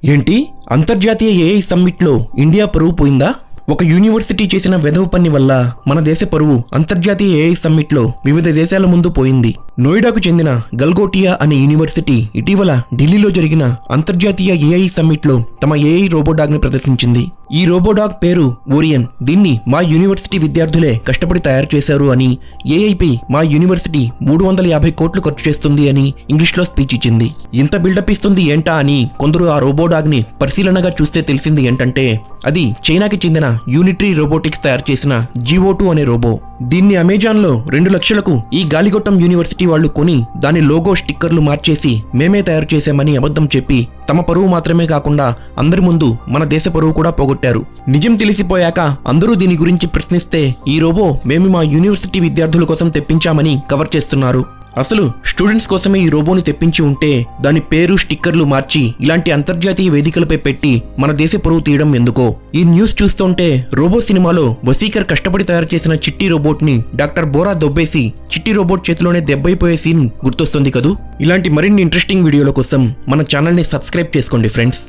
ఏంటి అంతర్జాతీయ AI సమ్మిట్లో India పరువు పోయిందా? ఒక యూనివర్సిటీ చేసిన వెధవ పని వల్ల మన దేశ పరువు అంతర్జాతీయ ఏఐ సమ్మిట్లో వివిధ దేశాల ముందు పోయింది. నోయిడాకు చెందిన గల్గోటియా అనే యూనివర్సిటీ ఇటీవల ఢిల్లీలో జరిగిన అంతర్జాతీయ ఏఐ సమ్మిట్లో తమ ఏఐ రోబోడాగ్ ని ప్రదర్శించింది. ఈ రోబోడాగ్ పేరు ఓరియన్. దీన్ని మా యూనివర్సిటీ విద్యార్థులే కష్టపడి తయారు చేశారు అని, ఏఐపై మా యూనివర్సిటీ 350 కోట్లు ఖర్చు చేస్తుంది అని ఇంగ్లీష్లో స్పీచ్ ఇచ్చింది. ఇంత బిల్డప్ ఇస్తుంది ఏంటా అని కొందరు ఆ రోబోడాగ్ ని పరిశీలనగా చూస్తే తెలిసింది ఏంటంటే అది చైనాకి చెందిన యూనిటరీ రోబోటిక్స్ తయారు చేసిన GO2 అనే రోబో. దీన్ని అమెజాన్లో 2 లక్షలకు ఈ గాలిగొట్టం యూనివర్సిటీ వాళ్ళు కొని దాని లోగో స్టిక్కర్లు మార్చేసి మేమే తయారు చేశామని అబద్ధం చెప్పి తమ పరువు మాత్రమే కాకుండా అందరి ముందు మన దేశ పరువు కూడా పోగొట్టారు. నిజం తెలిసిపోయాక అందరూ దీని గురించి ప్రశ్నిస్తే ఈ రోబో మేము మా యూనివర్సిటీ విద్యార్థుల కోసం తెప్పించామని కవర్ చేస్తున్నారు. అసలు స్టూడెంట్స్ కోసమే ఈ రోబోని తెప్పించి ఉంటే దాని పేరు స్టిక్కర్లు మార్చి ఇలాంటి అంతర్జాతీయ వేదికలపై పెట్టి మన దేశ పరువు తీయడం ఎందుకో? ఈ న్యూస్ చూస్తుంటే రోబో సినిమాలో వసీకర్ కష్టపడి తయారు చేసిన చిట్టి రోబోట్ ని డాక్టర్ బోరా దొబ్బేసి చిట్టి రోబోట్ చేతిలోనే దెబ్బైపోయే సీన్ గుర్తొస్తుంది కదూ. ఇలాంటి మరిన్ని ఇంట్రెస్టింగ్ వీడియోల కోసం మన ఛానల్ ని సబ్స్క్రైబ్ చేసుకోండి ఫ్రెండ్స్.